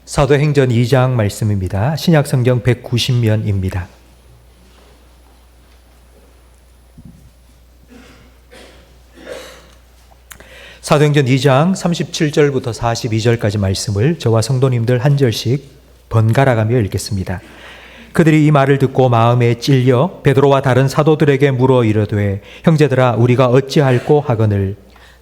사도행전 2장 말씀입니다. 신약성경 190면입니다. 사도행전 2장 37절부터 42절까지 말씀을 저와 성도님들 한 절씩 번갈아가며 읽겠습니다. 그들이 이 말을 듣고 마음에 찔려 베드로와 다른 사도들에게 물어 이르되 형제들아 우리가 어찌할꼬 하거늘.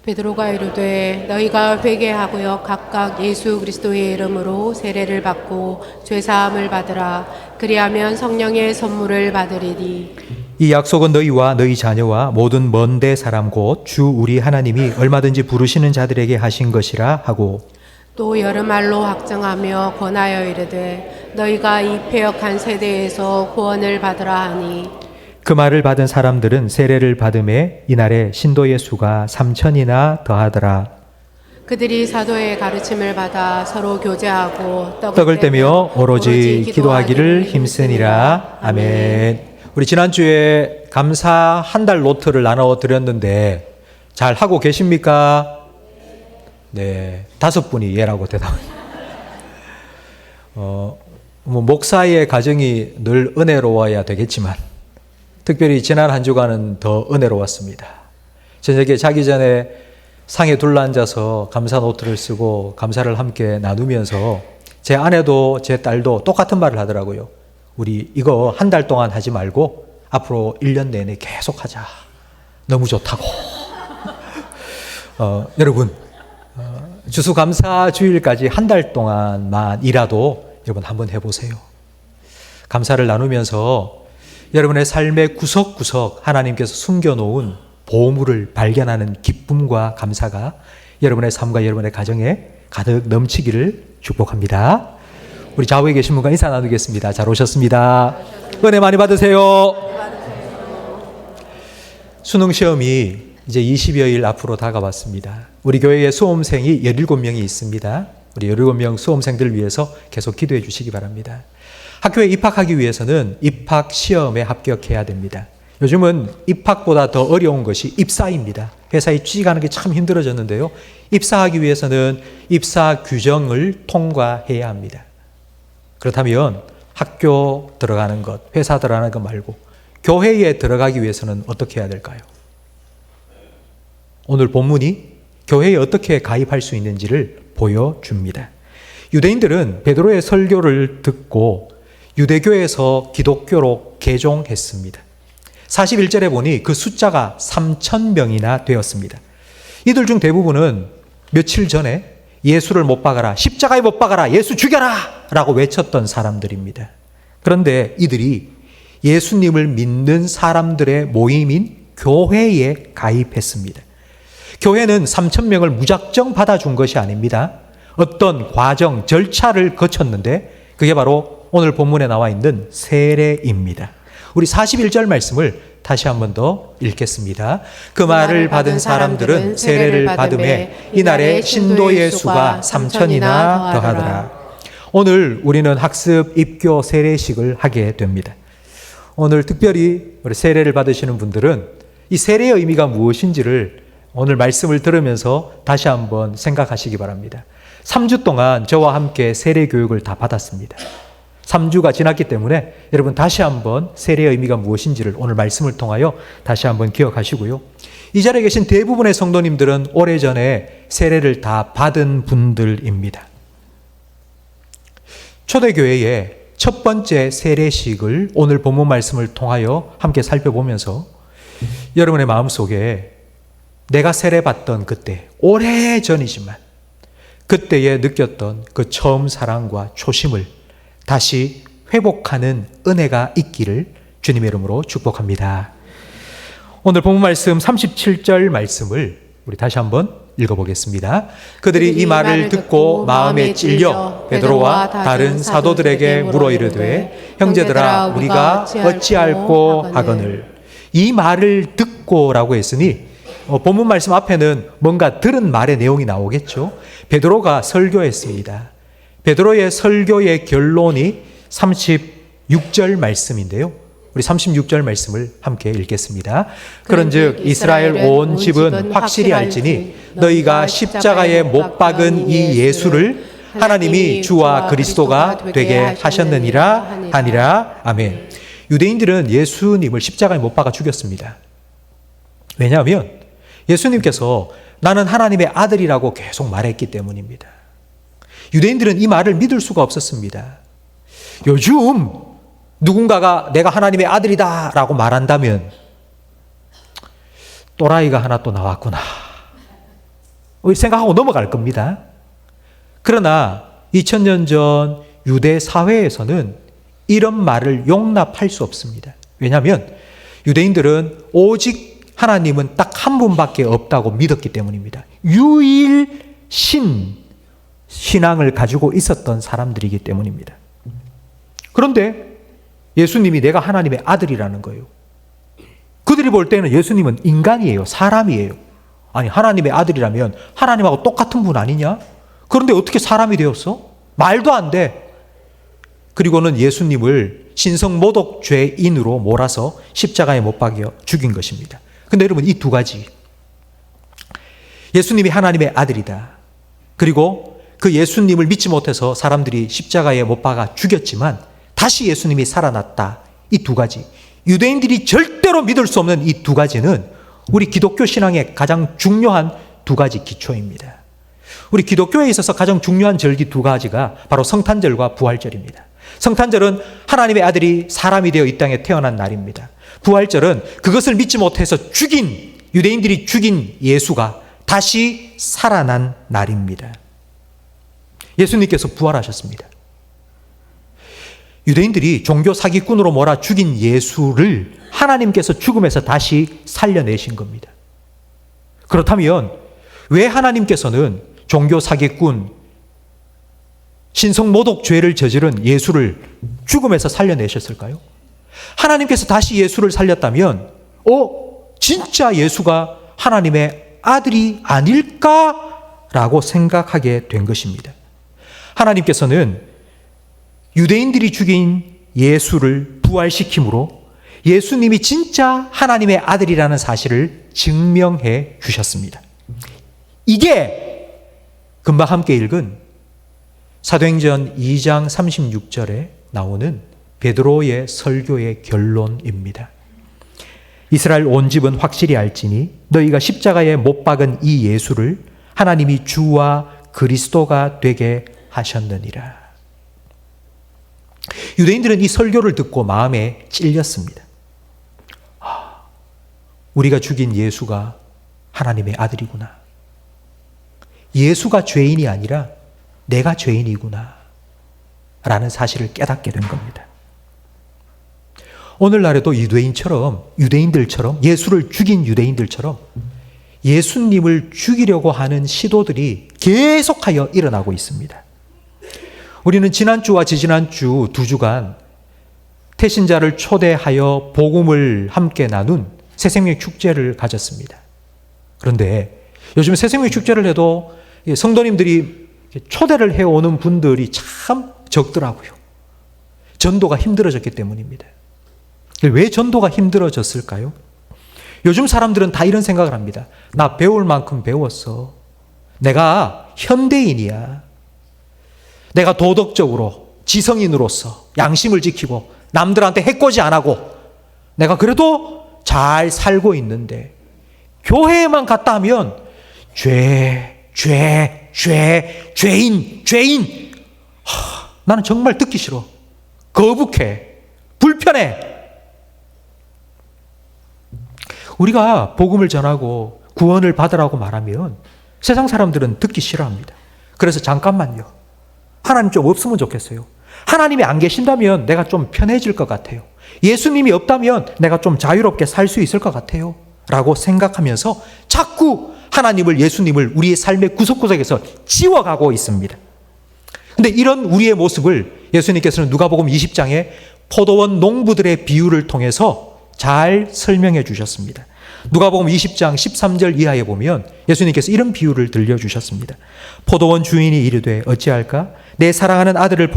베드로가 이르되 너희가 회개하고요 각각 예수 그리스도의 이름으로 세례를 받고 죄 사함을 받으라. 그리하면 성령의 선물을 받으리니 이 약속은 너희와 너희 자녀와 모든 먼데 사람 곧 주 우리 하나님이 얼마든지 부르시는 자들에게 하신 것이라 하고, 또 여름말로 확정하며 권하여 이르되 너희가 이 패역한 세대에서 구원을 받으라 하니 그 말을 받은 사람들은 세례를 받음에 이날에 신도의 수가 3,000이나 더하더라. 그들이 사도의 가르침을 받아 서로 교제하고 떡을 떼며 오로지 기도하기를 힘쓰니라. 아멘. 우리 지난주에 감사 한 달 노트를 나눠 드렸는데 잘 하고 계십니까? 네, 5분이 예라고 대답합니다. 목사의 가정이 늘 은혜로워야 되겠지만 특별히 지난 한 주간은 더 은혜로웠습니다. 저녁에 자기 전에 상에 둘러앉아서 감사 노트를 쓰고 감사를 함께 나누면서 제 아내도 제 딸도 똑같은 말을 하더라고요. 우리 이거 한 달 동안 하지 말고 앞으로 1년 내내 계속 하자. 너무 좋다고. 여러분, 추수감사주일까지 한 달 동안만이라도 여러분 한번 해보세요. 감사를 나누면서 여러분의 삶의 구석구석 하나님께서 숨겨놓은 보물을 발견하는 기쁨과 감사가 여러분의 삶과 여러분의 가정에 가득 넘치기를 축복합니다. 우리 좌우에 계신 분과 인사 나누겠습니다. 잘 오셨습니다. 은혜 많이 받으세요. 수능시험이 이제 20여일 앞으로 다가왔습니다. 우리 교회에 수험생이 17명이 있습니다. 우리 17명 수험생들을 위해서 계속 기도해 주시기 바랍니다. 학교에 입학하기 위해서는 입학 시험에 합격해야 됩니다. 요즘은 입학보다 더 어려운 것이 입사입니다. 회사에 취직하는 게 참 힘들어졌는데요. 입사하기 위해서는 입사 규정을 통과해야 합니다. 그렇다면 학교 들어가는 것, 회사 들어가는 것 말고 교회에 들어가기 위해서는 어떻게 해야 될까요? 오늘 본문이 교회에 어떻게 가입할 수 있는지를 보여줍니다. 유대인들은 베드로의 설교를 듣고 유대교에서 기독교로 개종했습니다. 41절에 보니 그 숫자가 3,000명이나 되었습니다. 이들 중 대부분은 며칠 전에 예수를 못 박아라, 십자가에 못 박아라, 예수 죽여라 라고 외쳤던 사람들입니다. 그런데 이들이 예수님을 믿는 사람들의 모임인 교회에 가입했습니다. 교회는 3,000명을 무작정 받아준 것이 아닙니다. 어떤 과정, 절차를 거쳤는데 그게 바로 오늘 본문에 나와 있는 세례입니다. 우리 41절 말씀을 다시 한 번 더 읽겠습니다. 그 말을 받은 사람들은 세례를 받음에 이날에 신도의 수가 3,000이나 더하더라. 오늘 우리는 학습 입교 세례식을 하게 됩니다. 오늘 특별히 우리 세례를 받으시는 분들은 이 세례의 의미가 무엇인지를 오늘 말씀을 들으면서 다시 한번 생각하시기 바랍니다. 3주 동안 저와 함께 세례 교육을 다 받았습니다. 3주가 지났기 때문에 여러분 다시 한번 세례의 의미가 무엇인지를 오늘 말씀을 통하여 다시 한번 기억하시고요. 이 자리에 계신 대부분의 성도님들은 오래전에 세례를 다 받은 분들입니다. 초대교회의 첫 번째 세례식을 오늘 본문 말씀을 통하여 함께 살펴보면서 여러분의 마음속에 내가 세례받던 그때, 오래전이지만 그때에 느꼈던 그 처음 사랑과 초심을 다시 회복하는 은혜가 있기를 주님의 이름으로 축복합니다. 오늘 본문 말씀 37절 말씀을 우리 다시 한번 읽어보겠습니다. 그들이 이 말을 듣고 마음에 찔려 베드로와 다른 사도들에게 물어 이르되 형제들아 우리가 어찌할꼬 하거늘. 이 말을 듣고라고 했으니 본문 말씀 앞에는 뭔가 들은 말의 내용이 나오겠죠. 베드로가 설교했습니다. 베드로의 설교의 결론이 36절 말씀인데요. 우리 36절 말씀을 함께 읽겠습니다. 그런즉 이스라엘 온 집은 확실히 알지니 너희가 십자가에 못 박은 이 예수를 하나님이 주와 그리스도가 되게 하셨느니라 하니라. 아멘. 유대인들은 예수님을 십자가에 못 박아 죽였습니다. 왜냐하면 예수님께서 나는 하나님의 아들이라고 계속 말했기 때문입니다. 유대인들은 이 말을 믿을 수가 없었습니다. 요즘 누군가가 내가 하나님의 아들이다 라고 말한다면 또라이가 하나 또 나왔구나 생각하고 넘어갈 겁니다. 그러나 2000년 전 유대 사회에서는 이런 말을 용납할 수 없습니다. 왜냐하면 유대인들은 오직 하나님은 딱 한 분밖에 없다고 믿었기 때문입니다. 유일신 신앙을 가지고 있었던 사람들이기 때문입니다. 그런데 예수님이 내가 하나님의 아들이라는 거예요. 그들이 볼 때는 예수님은 인간이에요. 사람이에요. 아니 하나님의 아들이라면 하나님하고 똑같은 분 아니냐? 그런데 어떻게 사람이 되었어? 말도 안 돼. 그리고는 예수님을 신성모독죄인으로 몰아서 십자가에 못 박여 죽인 것입니다. 근데 여러분 이 두 가지, 예수님이 하나님의 아들이다, 그리고 그 예수님을 믿지 못해서 사람들이 십자가에 못 박아 죽였지만 다시 예수님이 살아났다, 이 두 가지, 유대인들이 절대로 믿을 수 없는 이 두 가지는 우리 기독교 신앙의 가장 중요한 두 가지 기초입니다. 우리 기독교에 있어서 가장 중요한 절기 두 가지가 바로 성탄절과 부활절입니다. 성탄절은 하나님의 아들이 사람이 되어 이 땅에 태어난 날입니다. 부활절은 그것을 믿지 못해서 유대인들이 죽인 예수가 다시 살아난 날입니다. 예수님께서 부활하셨습니다. 유대인들이 종교 사기꾼으로 몰아 죽인 예수를 하나님께서 죽음에서 다시 살려내신 겁니다. 그렇다면 왜 하나님께서는 종교 사기꾼, 신성모독죄를 저지른 예수를 죽음에서 살려내셨을까요? 하나님께서 다시 예수를 살렸다면 진짜 예수가 하나님의 아들이 아닐까라고 생각하게 된 것입니다. 하나님께서는 유대인들이 죽인 예수를 부활시킴으로 예수님이 진짜 하나님의 아들이라는 사실을 증명해 주셨습니다. 이게 금방 함께 읽은 사도행전 2장 36절에 나오는 베드로의 설교의 결론입니다. 이스라엘 온 집은 확실히 알지니 너희가 십자가에 못 박은 이 예수를 하나님이 주와 그리스도가 되게 하셨느니라. 유대인들은 이 설교를 듣고 마음에 찔렸습니다. 우리가 죽인 예수가 하나님의 아들이구나. 예수가 죄인이 아니라 내가 죄인이구나 라는 사실을 깨닫게 된 겁니다. 오늘날에도 유대인들처럼 예수를 죽인 유대인들처럼 예수님을 죽이려고 하는 시도들이 계속하여 일어나고 있습니다. 우리는 지난주와 지지난주 2주간 태신자를 초대하여 복음을 함께 나눈 새생명 축제를 가졌습니다. 그런데 요즘 새생명 축제를 해도 성도님들이 초대를 해오는 분들이 참 적더라고요. 전도가 힘들어졌기 때문입니다. 왜 전도가 힘들어졌을까요? 요즘 사람들은 다 이런 생각을 합니다. 나 배울 만큼 배웠어. 내가 현대인이야. 내가 도덕적으로 지성인으로서 양심을 지키고 남들한테 해코지 안 하고 내가 그래도 잘 살고 있는데 교회에만 갔다 하면 죄인. 나는 정말 듣기 싫어. 거북해. 불편해. 우리가 복음을 전하고 구원을 받으라고 말하면 세상 사람들은 듣기 싫어합니다. 그래서 잠깐만요. 하나님 좀 없으면 좋겠어요. 하나님이 안 계신다면 내가 좀 편해질 것 같아요. 예수님이 없다면 내가 좀 자유롭게 살 수 있을 것 같아요. 라고 생각하면서 자꾸 하나님을, 예수님을 우리의 삶의 구석구석에서 지워가고 있습니다. 근데 이런 우리의 모습을 예수님께서는 누가복음 20장에 포도원 농부들의 비유를 통해서 잘 설명해 주셨습니다. 누가복음 20장 13절 이하에 보면 예수님께서 이런 비유를 들려주셨습니다. 포도원 주인이 이르되 어찌할까? 내 사랑하는 아들을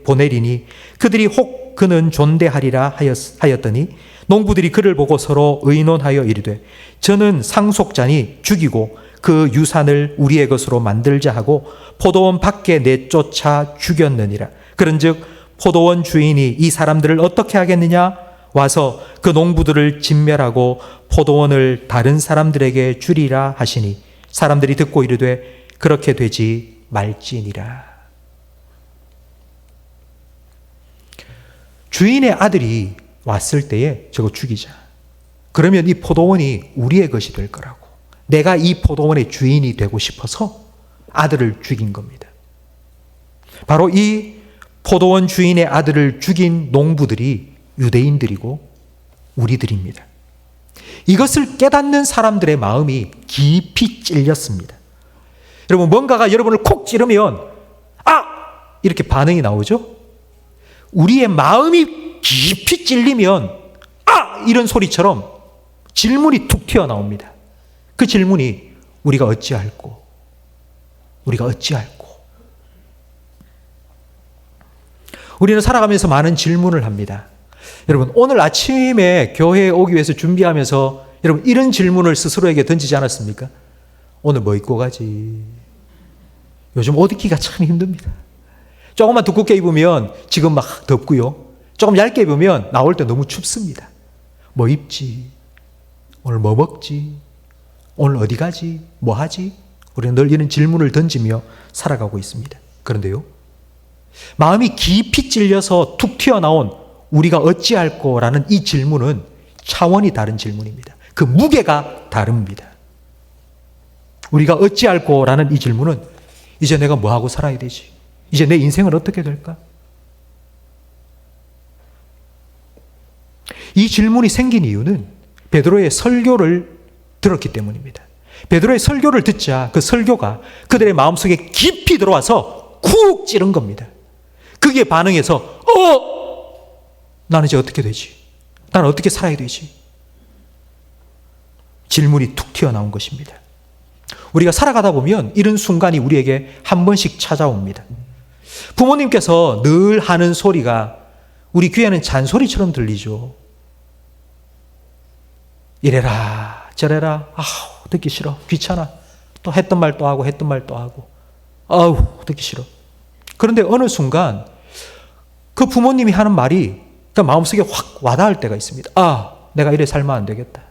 보내리니 그들이 혹 그는 존대하리라 하였더니 농부들이 그를 보고 서로 의논하여 이르되 저는 상속자니 죽이고 그 유산을 우리의 것으로 만들자 하고 포도원 밖에 내쫓아 죽였느니라. 그런즉 포도원 주인이 이 사람들을 어떻게 하겠느냐? 와서 그 농부들을 진멸하고 포도원을 다른 사람들에게 주리라 하시니 사람들이 듣고 이르되 그렇게 되지 말지니라. 주인의 아들이 왔을 때에 저거 죽이자. 그러면 이 포도원이 우리의 것이 될 거라고. 내가 이 포도원의 주인이 되고 싶어서 아들을 죽인 겁니다. 바로 이 포도원 주인의 아들을 죽인 농부들이 유대인들이고 우리들입니다. 이것을 깨닫는 사람들의 마음이 깊이 찔렸습니다. 여러분, 뭔가가 여러분을 콕 찌르면 아! 이렇게 반응이 나오죠? 우리의 마음이 깊이 찔리면 아! 이런 소리처럼 질문이 툭 튀어나옵니다. 그 질문이 우리가 어찌할꼬? 우리가 어찌할꼬? 우리는 살아가면서 많은 질문을 합니다. 여러분, 오늘 아침에 교회에 오기 위해서 준비하면서 여러분 이런 질문을 스스로에게 던지지 않았습니까? 오늘 뭐 입고 가지? 요즘 옷 입기가 참 힘듭니다. 조금만 두껍게 입으면 지금 막 덥고요. 조금 얇게 입으면 나올 때 너무 춥습니다. 뭐 입지? 오늘 뭐 먹지? 오늘 어디 가지? 뭐 하지? 우리는 늘 이런 질문을 던지며 살아가고 있습니다. 그런데요, 마음이 깊이 찔려서 툭 튀어나온 우리가 어찌할꼬라는 이 질문은 차원이 다른 질문입니다. 그 무게가 다릅니다. 우리가 어찌할꼬라는 이 질문은 이제 내가 뭐하고 살아야 되지? 이제 내 인생은 어떻게 될까? 이 질문이 생긴 이유는 베드로의 설교를 들었기 때문입니다. 베드로의 설교를 듣자 그 설교가 그들의 마음속에 깊이 들어와서 쿡 찌른 겁니다. 그게 반응해서 나는 이제 어떻게 되지? 나는 어떻게 살아야 되지? 질문이 툭 튀어나온 것입니다. 우리가 살아가다 보면 이런 순간이 우리에게 한 번씩 찾아옵니다. 부모님께서 늘 하는 소리가 우리 귀에는 잔소리처럼 들리죠. 이래라 저래라, 아우 듣기 싫어, 귀찮아, 또 했던 말 또 하고 했던 말 또 하고, 아우 듣기 싫어. 그런데 어느 순간 그 부모님이 하는 말이 그 마음속에 확 와닿을 때가 있습니다. 아, 내가 이래 살면 안 되겠다,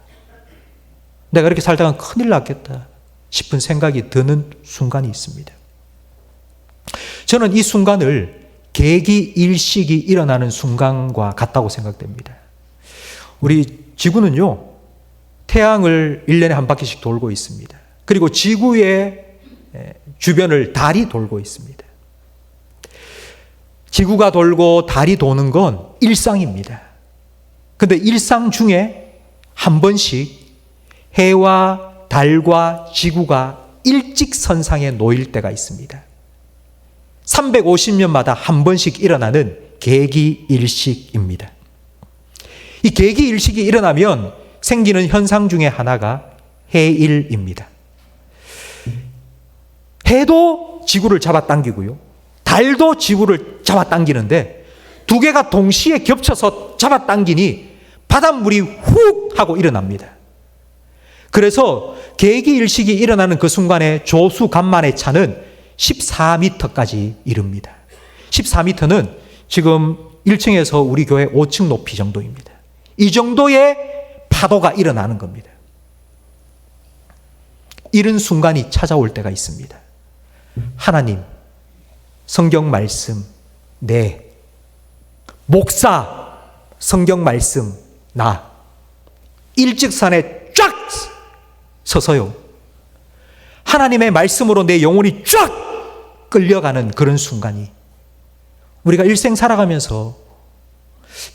내가 이렇게 살다가 큰일 났겠다 싶은 생각이 드는 순간이 있습니다. 저는 이 순간을 계기일식이 일어나는 순간과 같다고 생각됩니다. 우리 지구는요, 태양을 1년에 한 바퀴씩 돌고 있습니다. 그리고 지구의 주변을 달이 돌고 있습니다. 지구가 돌고 달이 도는 건 일상입니다. 그런데 일상 중에 한 번씩 해와 달과 지구가 일직선상에 놓일 때가 있습니다. 350년마다 한 번씩 일어나는 계기일식입니다. 이 계기일식이 일어나면 생기는 현상 중에 하나가 해일입니다. 해도 지구를 잡아당기고요, 달도 지구를 잡아당기는데 두 개가 동시에 겹쳐서 잡아당기니 바닷물이 훅 하고 일어납니다. 그래서 계기일식이 일어나는 그 순간에 조수간만의 차는 14m까지 이릅니다. 14m는 지금 1층에서 우리 교회 5층 높이 정도입니다. 이 정도의 파도가 일어나는 겁니다. 이런 순간이 찾아올 때가 있습니다. 하나님, 성경 말씀, 네. 목사, 성경 말씀, 나. 일직선에 쫙 서서요, 하나님의 말씀으로 내 영혼이 쫙 끌려가는 그런 순간이, 우리가 일생 살아가면서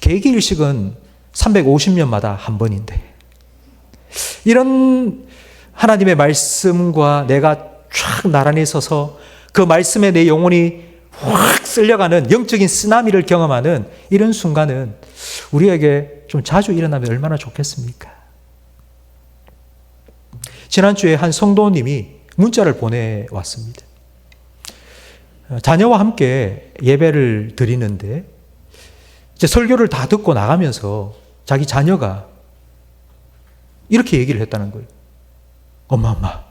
계기일식은 350년마다 한 번인데, 이런 하나님의 말씀과 내가 쫙 나란히 서서 그 말씀에 내 영혼이 확 쓸려가는 영적인 쓰나미를 경험하는 이런 순간은 우리에게 좀 자주 일어나면 얼마나 좋겠습니까? 지난주에 한 성도님이 문자를 보내왔습니다. 자녀와 함께 예배를 드리는데 이제 설교를 다 듣고 나가면서 자기 자녀가 이렇게 얘기를 했다는 거예요. 엄마,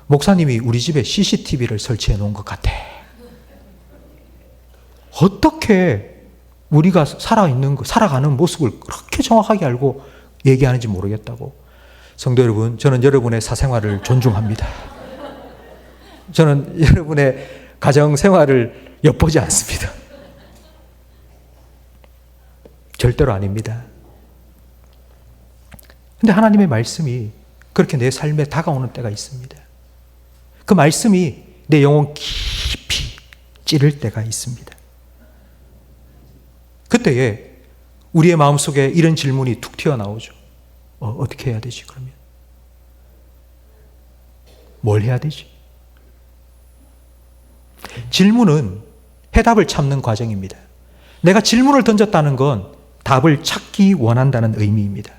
목사님이 우리 집에 CCTV를 설치해 놓은 것 같아. 어떻게 우리가 살아가는 모습을 그렇게 정확하게 알고 얘기하는지 모르겠다고. 성도 여러분, 저는 여러분의 사생활을 존중합니다. 저는 여러분의 가정 생활을 엿보지 않습니다. 절대로 아닙니다. 근데 하나님의 말씀이 그렇게 내 삶에 다가오는 때가 있습니다. 그 말씀이 내 영혼 깊이 찌를 때가 있습니다. 그때에 우리의 마음속에 이런 질문이 툭 튀어나오죠. 어떻게 해야 되지 그러면? 뭘 해야 되지? 질문은 해답을 찾는 과정입니다. 내가 질문을 던졌다는 건 답을 찾기 원한다는 의미입니다.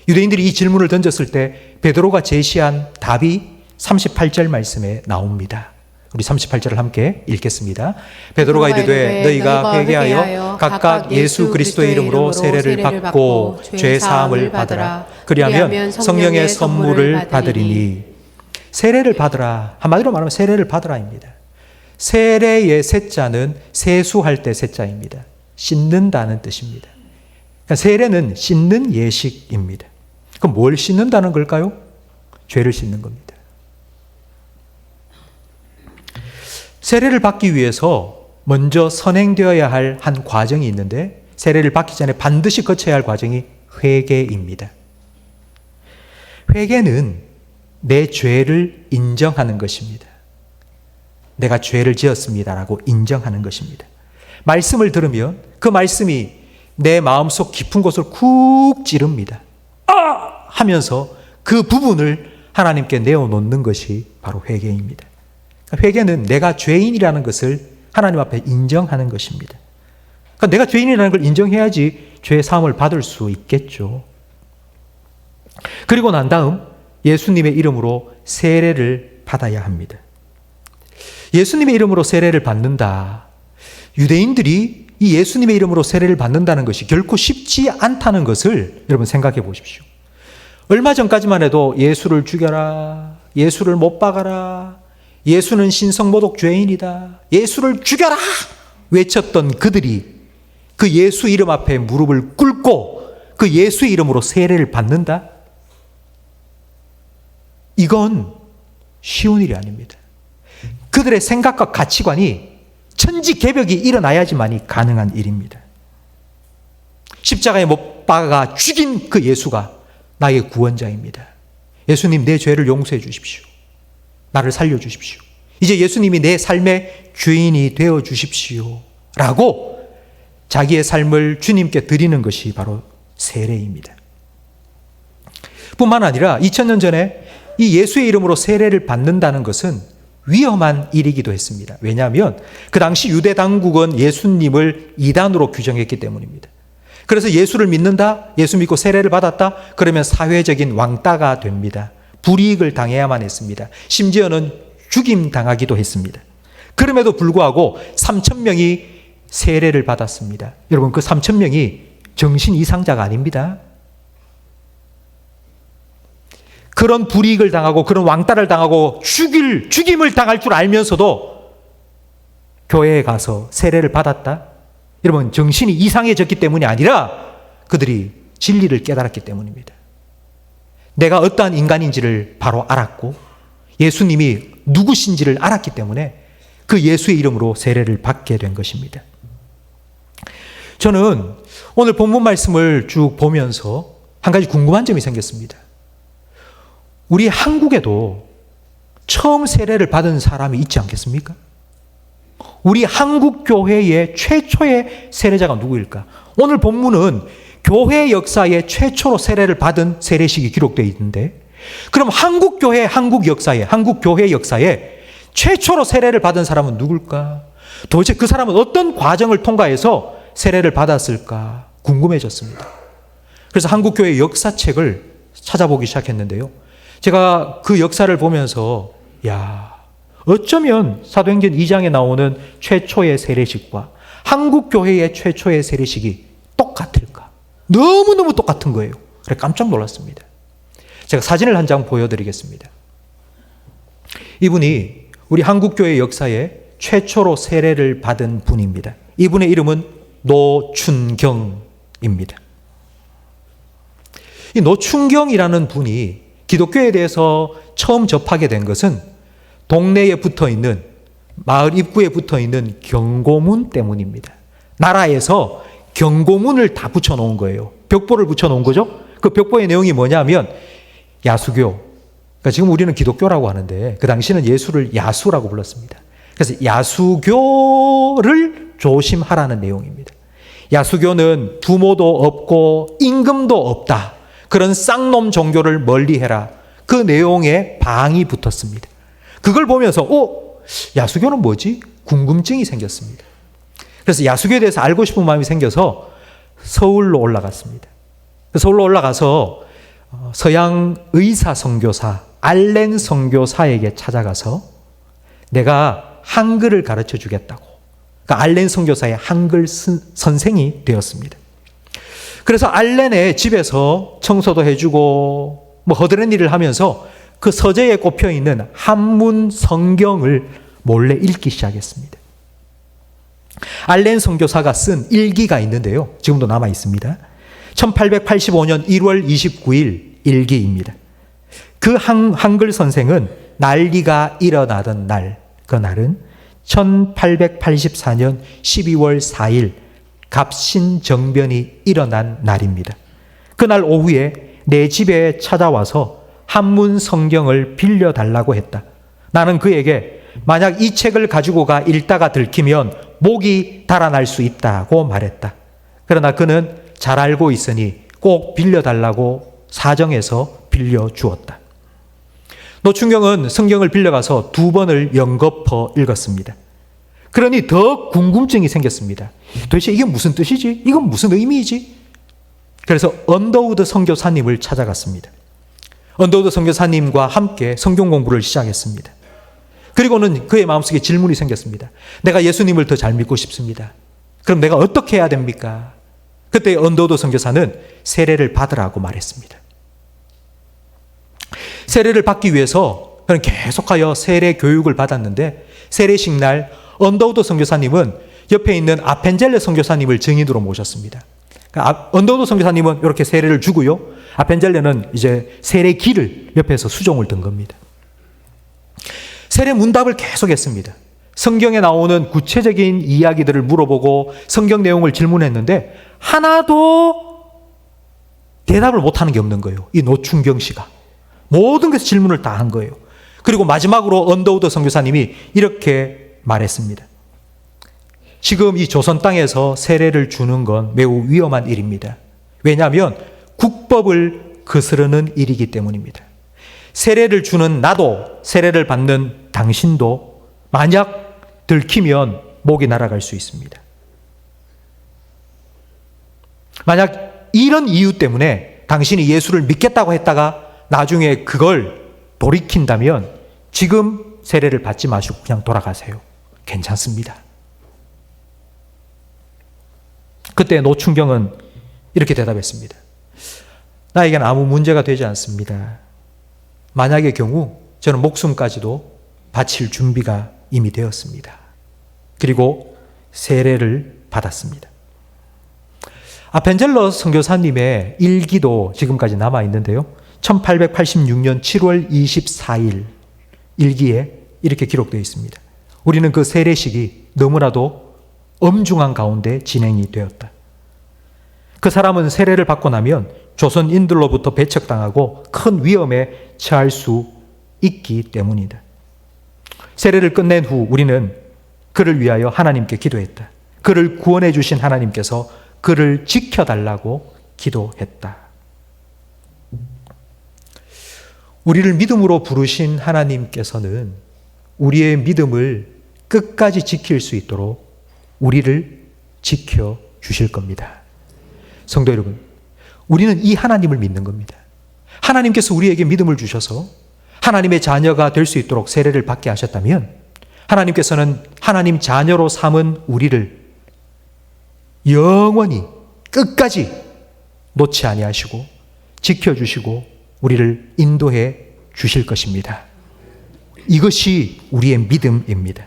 유대인들이 이 질문을 던졌을 때 베드로가 제시한 답이 38절 말씀에 나옵니다. 우리 38절을 함께 읽겠습니다. 베드로가 이르되 너희가 회개하여 각각 예수 그리스도의 이름으로 세례를 받고 죄 사함을 받으라. 그리하면 성령의 선물을 받으리니. 세례를 받으라. 한마디로 말하면 세례를 받으라입니다. 세례의 세자는 세수할 때 세자입니다. 씻는다는 뜻입니다. 그러니까 세례는 씻는 예식입니다. 그럼 뭘 씻는다는 걸까요? 죄를 씻는 겁니다. 세례를 받기 위해서 먼저 선행되어야 할 한 과정이 있는데 세례를 받기 전에 반드시 거쳐야 할 과정이 회개입니다. 회개는 내 죄를 인정하는 것입니다. 내가 죄를 지었습니다라고 인정하는 것입니다. 말씀을 들으면 그 말씀이 내 마음속 깊은 곳을 쿡 찌릅니다. 하면서 그 부분을 하나님께 내어놓는 것이 바로 회개입니다. 회개는 내가 죄인이라는 것을 하나님 앞에 인정하는 것입니다. 그러니까 내가 죄인이라는 걸 인정해야지 죄 사함을 받을 수 있겠죠. 그리고 난 다음 예수님의 이름으로 세례를 받아야 합니다. 예수님의 이름으로 세례를 받는다. 유대인들이 이 예수님의 이름으로 세례를 받는다는 것이 결코 쉽지 않다는 것을 여러분 생각해 보십시오. 얼마 전까지만 해도 예수를 죽여라, 예수를 못 박아라, 예수는 신성모독 죄인이다, 예수를 죽여라 외쳤던 그들이 그 예수 이름 앞에 무릎을 꿇고 그 예수의 이름으로 세례를 받는다? 이건 쉬운 일이 아닙니다. 그들의 생각과 가치관이 천지개벽이 일어나야지만이 가능한 일입니다. 십자가에 못 박아 죽인 그 예수가 나의 구원자입니다. 예수님, 내 죄를 용서해 주십시오. 나를 살려주십시오. 이제 예수님이 내 삶의 주인이 되어 주십시오. 라고 자기의 삶을 주님께 드리는 것이 바로 세례입니다. 뿐만 아니라 2000년 전에 이 예수의 이름으로 세례를 받는다는 것은 위험한 일이기도 했습니다. 왜냐하면 그 당시 유대 당국은 예수님을 이단으로 규정했기 때문입니다. 그래서 예수를 믿는다, 예수 믿고 세례를 받았다, 그러면 사회적인 왕따가 됩니다. 불이익을 당해야만 했습니다. 심지어는 죽임 당하기도 했습니다. 그럼에도 불구하고 3,000명이 세례를 받았습니다. 여러분, 그 3,000명이 정신 이상자가 아닙니다. 그런 불이익을 당하고 그런 왕따를 당하고 죽임을 당할 줄 알면서도 교회에 가서 세례를 받았다? 여러분, 정신이 이상해졌기 때문이 아니라 그들이 진리를 깨달았기 때문입니다. 내가 어떠한 인간인지를 바로 알았고 예수님이 누구신지를 알았기 때문에 그 예수의 이름으로 세례를 받게 된 것입니다. 저는 오늘 본문 말씀을 쭉 보면서 한 가지 궁금한 점이 생겼습니다. 우리 한국에도 처음 세례를 받은 사람이 있지 않겠습니까? 우리 한국 교회의 최초의 세례자가 누구일까? 오늘 본문은 교회 역사에 최초로 세례를 받은 세례식이 기록되어 있는데, 그럼 한국 교회 역사에 최초로 세례를 받은 사람은 누굴까? 도대체 그 사람은 어떤 과정을 통과해서 세례를 받았을까 궁금해졌습니다. 그래서 한국 교회 역사책을 찾아보기 시작했는데요. 제가 그 역사를 보면서 어쩌면 사도행전 2장에 나오는 최초의 세례식과 한국 교회의 최초의 세례식이 똑같을까? 너무너무 똑같은 거예요. 그래 깜짝 놀랐습니다. 제가 사진을 한 장 보여드리겠습니다. 이분이 우리 한국교회 역사에 최초로 세례를 받은 분입니다. 이분의 이름은 노춘경입니다. 이 노춘경이라는 분이 기독교에 대해서 처음 접하게 된 것은 동네에 붙어 있는, 마을 입구에 붙어 있는 경고문 때문입니다. 나라에서 경고문을 다 붙여놓은 거예요. 벽보를 붙여놓은 거죠. 그 벽보의 내용이 뭐냐면 야수교. 그러니까 지금 우리는 기독교라고 하는데 그 당시는 예수를 야수라고 불렀습니다. 그래서 야수교를 조심하라는 내용입니다. 야수교는 부모도 없고 임금도 없다. 그런 쌍놈 종교를 멀리해라. 그 내용에 방이 붙었습니다. 그걸 보면서 야수교는 뭐지? 궁금증이 생겼습니다. 그래서 야수교에 대해서 알고 싶은 마음이 생겨서 서울로 올라갔습니다. 서울로 올라가서 서양 의사 선교사 알렌 선교사에게 찾아가서 내가 한글을 가르쳐 주겠다고. 그러니까 알렌 선교사의 한글 선생이 되었습니다. 그래서 알렌의 집에서 청소도 해주고 허드렛 일을 하면서 그 서재에 꼽혀 있는 한문 성경을 몰래 읽기 시작했습니다. 알렌 선교사가 쓴 일기가 있는데요. 지금도 남아 있습니다. 1885년 1월 29일 일기입니다. 그 한글 선생은 난리가 일어나던 날, 그 날은 1884년 12월 4일 갑신정변이 일어난 날입니다. 그날 오후에 내 집에 찾아와서 한문 성경을 빌려달라고 했다. 나는 그에게 만약 이 책을 가지고 가 읽다가 들키면 목이 달아날 수 있다고 말했다. 그러나 그는 잘 알고 있으니 꼭 빌려달라고 사정해서 빌려주었다. 노춘경은 성경을 빌려가서 2번을 연거푸 읽었습니다. 그러니 더 궁금증이 생겼습니다. 도대체 이게 무슨 뜻이지? 이건 무슨 의미이지? 그래서 언더우드 선교사님을 찾아갔습니다. 언더우드 선교사님과 함께 성경 공부를 시작했습니다. 그리고는 그의 마음속에 질문이 생겼습니다. 내가 예수님을 더 잘 믿고 싶습니다. 그럼 내가 어떻게 해야 됩니까? 그때 언더우드 선교사는 세례를 받으라고 말했습니다. 세례를 받기 위해서 그는 계속하여 세례 교육을 받았는데 세례식 날 언더우드 선교사님은 옆에 있는 아펜젤레 선교사님을 증인으로 모셨습니다. 그러니까 언더우드 선교사님은 이렇게 세례를 주고요. 아펜젤레는 이제 세례기를 옆에서 수종을 든 겁니다. 세례 문답을 계속했습니다. 성경에 나오는 구체적인 이야기들을 물어보고 성경 내용을 질문했는데 하나도 대답을 못하는 게 없는 거예요. 이 노춘경 씨가. 모든 것에 질문을 다 한 거예요. 그리고 마지막으로 언더우드 선교사님이 이렇게 말했습니다. 지금 이 조선 땅에서 세례를 주는 건 매우 위험한 일입니다. 왜냐하면 국법을 거스르는 일이기 때문입니다. 세례를 주는 나도, 세례를 받는 당신도 만약 들키면 목이 날아갈 수 있습니다. 만약 이런 이유 때문에 당신이 예수를 믿겠다고 했다가 나중에 그걸 돌이킨다면 지금 세례를 받지 마시고 그냥 돌아가세요. 괜찮습니다. 그때 노춘경은 이렇게 대답했습니다. 나에게는 아무 문제가 되지 않습니다. 만약의 경우 저는 목숨까지도 바칠 준비가 이미 되었습니다. 그리고 세례를 받았습니다. 아펜젤러 선교사님의 일기도 지금까지 남아 있는데요. 1886년 7월 24일 일기에 이렇게 기록되어 있습니다. 우리는 그 세례식이 너무나도 엄중한 가운데 진행이 되었다. 그 사람은 세례를 받고 나면 조선인들로부터 배척당하고 큰 위험에 처할 수 있기 때문이다. 세례를 끝낸 후 우리는 그를 위하여 하나님께 기도했다. 그를 구원해 주신 하나님께서 그를 지켜달라고 기도했다. 우리를 믿음으로 부르신 하나님께서는 우리의 믿음을 끝까지 지킬 수 있도록 우리를 지켜주실 겁니다. 성도 여러분, 우리는 이 하나님을 믿는 겁니다. 하나님께서 우리에게 믿음을 주셔서 하나님의 자녀가 될 수 있도록 세례를 받게 하셨다면 하나님께서는 하나님 자녀로 삼은 우리를 영원히 끝까지 놓지 아니하시고 지켜주시고 우리를 인도해 주실 것입니다. 이것이 우리의 믿음입니다.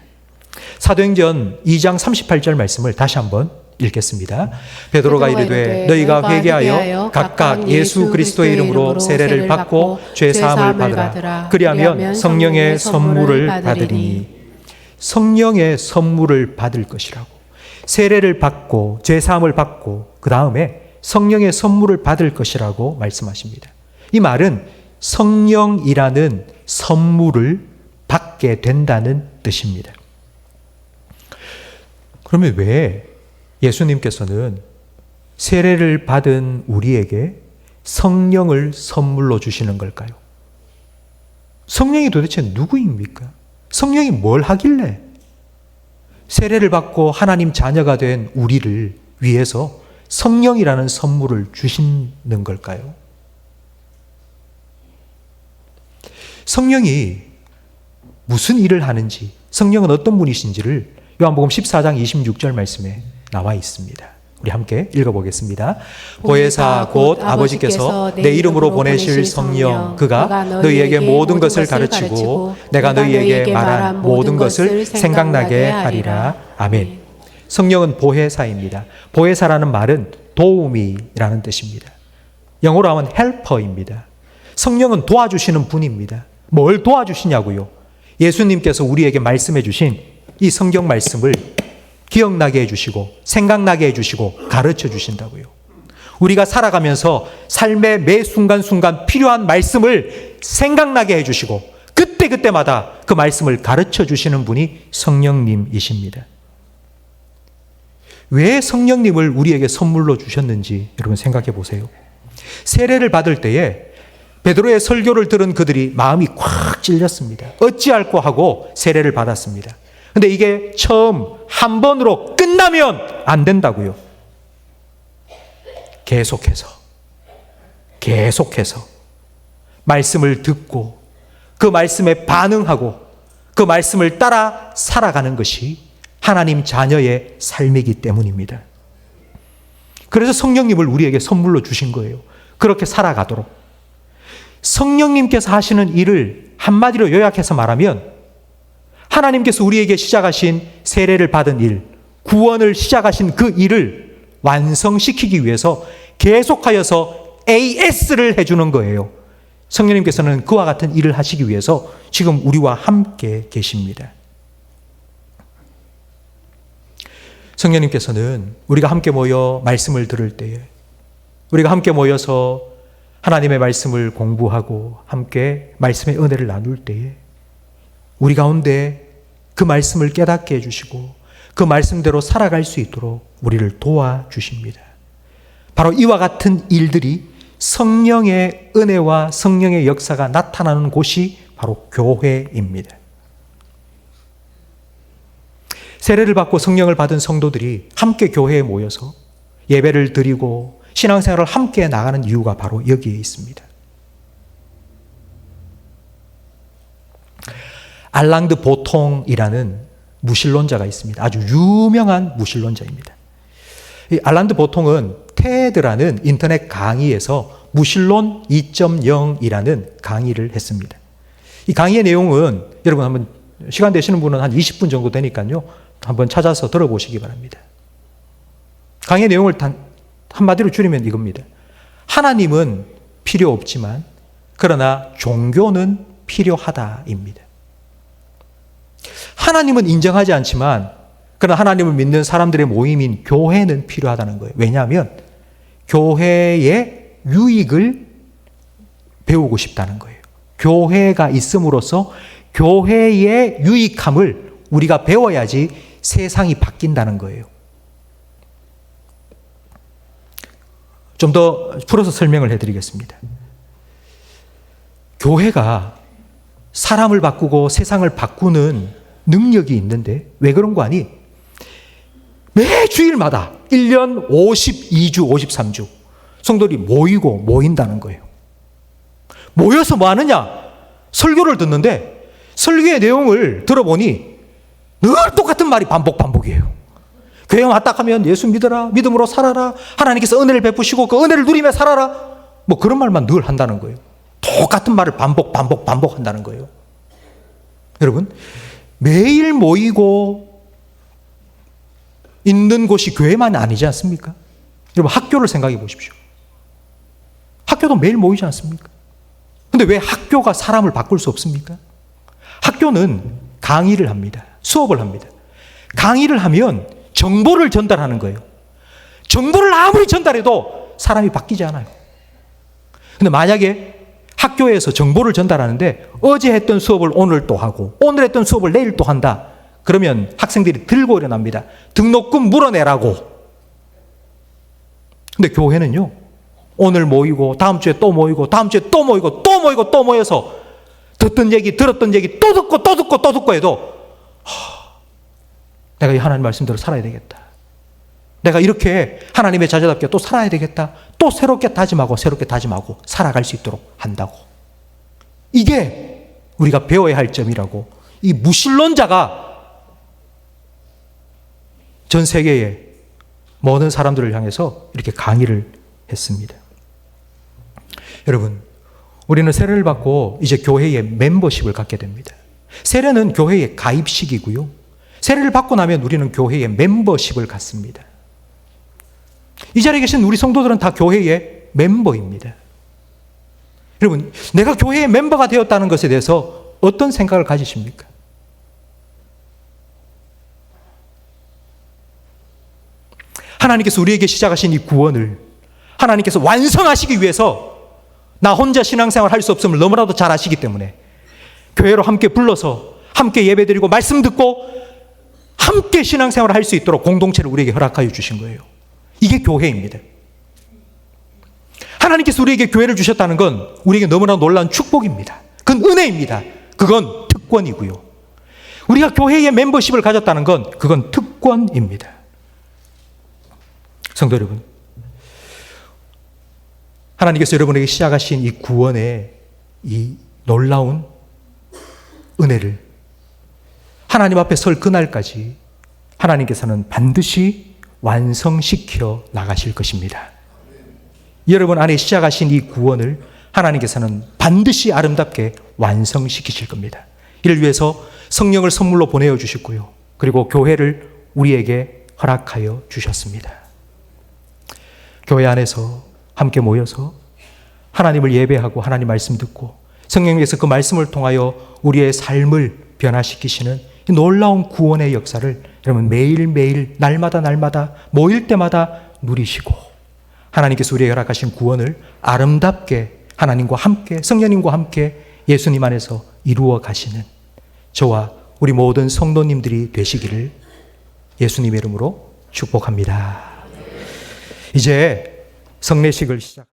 사도행전 2장 38절 말씀을 다시 한번 읽겠습니다. 베드로가 이르되 너희가 회개하여 각각 예수 그리스도의 이름으로 세례를 받고 죄 사함을 받으라. 그리하면 성령의 선물을 받으리니. 성령의 선물을 받을 것이라고. 세례를 받고 죄 사함을 받고 그 다음에 성령의 선물을 받을 것이라고 말씀하십니다. 이 말은 성령이라는 선물을 받게 된다는 뜻입니다. 그러면 왜 예수님께서는 세례를 받은 우리에게 성령을 선물로 주시는 걸까요? 성령이 도대체 누구입니까? 성령이 뭘 하길래 세례를 받고 하나님 자녀가 된 우리를 위해서 성령이라는 선물을 주시는 걸까요? 성령이 무슨 일을 하는지, 성령은 어떤 분이신지를 요한복음 14장 26절 말씀에 나와 있습니다. 우리 함께 읽어보겠습니다. 보혜사 곧 아버지께서 내 이름으로 보내실 성령, 그가 너희에게 모든 것을 가르치고 내가 너희에게 말한 모든 것을 생각나게 하리라. 아멘. 성령은 보혜사입니다. 보혜사라는 말은 도우미라는 뜻입니다. 영어로 하면 헬퍼입니다. 성령은 도와주시는 분입니다. 뭘 도와주시냐고요? 예수님께서 우리에게 말씀해 주신 이 성경 말씀을 기억나게 해주시고 생각나게 해주시고 가르쳐 주신다고요. 우리가 살아가면서 삶의 매 순간순간 필요한 말씀을 생각나게 해주시고 그때그때마다 그 말씀을 가르쳐 주시는 분이 성령님이십니다. 왜 성령님을 우리에게 선물로 주셨는지 여러분 생각해 보세요. 세례를 받을 때에 베드로의 설교를 들은 그들이 마음이 꽉 찔렸습니다. 어찌할꼬 하고 세례를 받았습니다. 근데 이게 처음 한 번으로 끝나면 안 된다고요. 계속해서 말씀을 듣고 그 말씀에 반응하고 그 말씀을 따라 살아가는 것이 하나님 자녀의 삶이기 때문입니다. 그래서 성령님을 우리에게 선물로 주신 거예요. 그렇게 살아가도록. 성령님께서 하시는 일을 한마디로 요약해서 말하면 하나님께서 우리에게 시작하신 세례를 받은 일, 구원을 시작하신 그 일을 완성시키기 위해서 계속하여서 AS를 해주는 거예요. 성령님께서는 그와 같은 일을 하시기 위해서 지금 우리와 함께 계십니다. 성령님께서는 우리가 함께 모여 말씀을 들을 때에, 우리가 함께 모여서 하나님의 말씀을 공부하고 함께 말씀의 은혜를 나눌 때에 우리 가운데 그 말씀을 깨닫게 해주시고 그 말씀대로 살아갈 수 있도록 우리를 도와주십니다. 바로 이와 같은 일들이 성령의 은혜와 성령의 역사가 나타나는 곳이 바로 교회입니다. 세례를 받고 성령을 받은 성도들이 함께 교회에 모여서 예배를 드리고 신앙생활을 함께 나가는 이유가 바로 여기에 있습니다. 알랑드 보통이라는 무신론자가 있습니다. 아주 유명한 무신론자입니다. 이 알랑드 보통은 테드라는 인터넷 강의에서 무신론 2.0이라는 강의를 했습니다. 이 강의의 내용은 여러분 한번 시간 되시는 분은 한 20분 정도 되니까요. 한번 찾아서 들어보시기 바랍니다. 강의의 내용을 한마디로 줄이면 이겁니다. 하나님은 필요 없지만 그러나 종교는 필요하다입니다. 하나님은 인정하지 않지만 그러나 하나님을 믿는 사람들의 모임인 교회는 필요하다는 거예요. 왜냐하면 교회의 유익을 배우고 싶다는 거예요. 교회가 있음으로써 교회의 유익함을 우리가 배워야지 세상이 바뀐다는 거예요. 좀 더 풀어서 설명을 해드리겠습니다. 교회가 사람을 바꾸고 세상을 바꾸는 능력이 있는데 왜 그런 거 아니? 매 주일마다 1년 52주, 53주 성도들이 모인다는 거예요. 모여서 뭐 하느냐? 설교를 듣는데 설교의 내용을 들어보니 늘 똑같은 말이 반복이에요. 교회 왔다 하면 예수 믿어라, 믿음으로 살아라, 하나님께서 은혜를 베푸시고 그 은혜를 누리며 살아라, 뭐 그런 말만 늘 한다는 거예요. 똑같은 말을 반복한다는 거예요. 여러분, 매일 모이고 있는 곳이 교회만 아니지 않습니까? 여러분, 학교를 생각해 보십시오. 학교도 매일 모이지 않습니까? 근데 왜 학교가 사람을 바꿀 수 없습니까? 학교는 강의를 합니다. 수업을 합니다. 강의를 하면 정보를 전달하는 거예요. 정보를 아무리 전달해도 사람이 바뀌지 않아요. 근데 만약에 학교에서 정보를 전달하는데 어제 했던 수업을 오늘 또 하고 오늘 했던 수업을 내일 또 한다. 그러면 학생들이 들고 일어납니다. 등록금 물어내라고. 근데 교회는요, 오늘 모이고 다음 주에 또 모이고 다음 주에 또 모이고 또 모이고 또 모여서 듣던 얘기 들었던 얘기 또 듣고 또 듣고 또 듣고 해도 내가 이 하나님 말씀대로 살아야 되겠다. 내가 이렇게 하나님의 자녀답게 또 살아야 되겠다. 또 새롭게 다짐하고 살아갈 수 있도록 한다고. 이게 우리가 배워야 할 점이라고 이 무신론자가 전 세계의 모든 사람들을 향해서 이렇게 강의를 했습니다. 여러분, 우리는 세례를 받고 이제 교회의 멤버십을 갖게 됩니다. 세례는 교회의 가입식이고요. 세례를 받고 나면 우리는 교회의 멤버십을 갖습니다. 이 자리에 계신 우리 성도들은 다 교회의 멤버입니다. 여러분, 내가 교회의 멤버가 되었다는 것에 대해서 어떤 생각을 가지십니까? 하나님께서 우리에게 시작하신 이 구원을 하나님께서 완성하시기 위해서 나 혼자 신앙생활 할 수 없음을 너무나도 잘 아시기 때문에 교회로 함께 불러서 함께 예배드리고 말씀 듣고 함께 신앙생활을 할 수 있도록 공동체를 우리에게 허락하여 주신 거예요. 이게 교회입니다. 하나님께서 우리에게 교회를 주셨다는 건 우리에게 너무나 놀라운 축복입니다. 그건 은혜입니다. 그건 특권이고요. 우리가 교회의 멤버십을 가졌다는 건 그건 특권입니다. 성도 여러분, 하나님께서 여러분에게 시작하신 이 구원의 이 놀라운 은혜를 하나님 앞에 설 그날까지 하나님께서는 반드시 완성시켜 나가실 것입니다. 여러분 안에 시작하신 이 구원을 하나님께서는 반드시 아름답게 완성시키실 겁니다. 이를 위해서 성령을 선물로 보내어 주셨고요. 그리고 교회를 우리에게 허락하여 주셨습니다. 교회 안에서 함께 모여서 하나님을 예배하고 하나님 말씀 듣고 성령님께서 그 말씀을 통하여 우리의 삶을 변화시키시는 이 놀라운 구원의 역사를 여러분 매일매일 날마다 모일 때마다 누리시고 하나님께서 우리에게 허락하신 구원을 아름답게 하나님과 함께 성령님과 함께 예수님 안에서 이루어 가시는 저와 우리 모든 성도님들이 되시기를 예수님의 이름으로 축복합니다. 이제 성례식을 시작.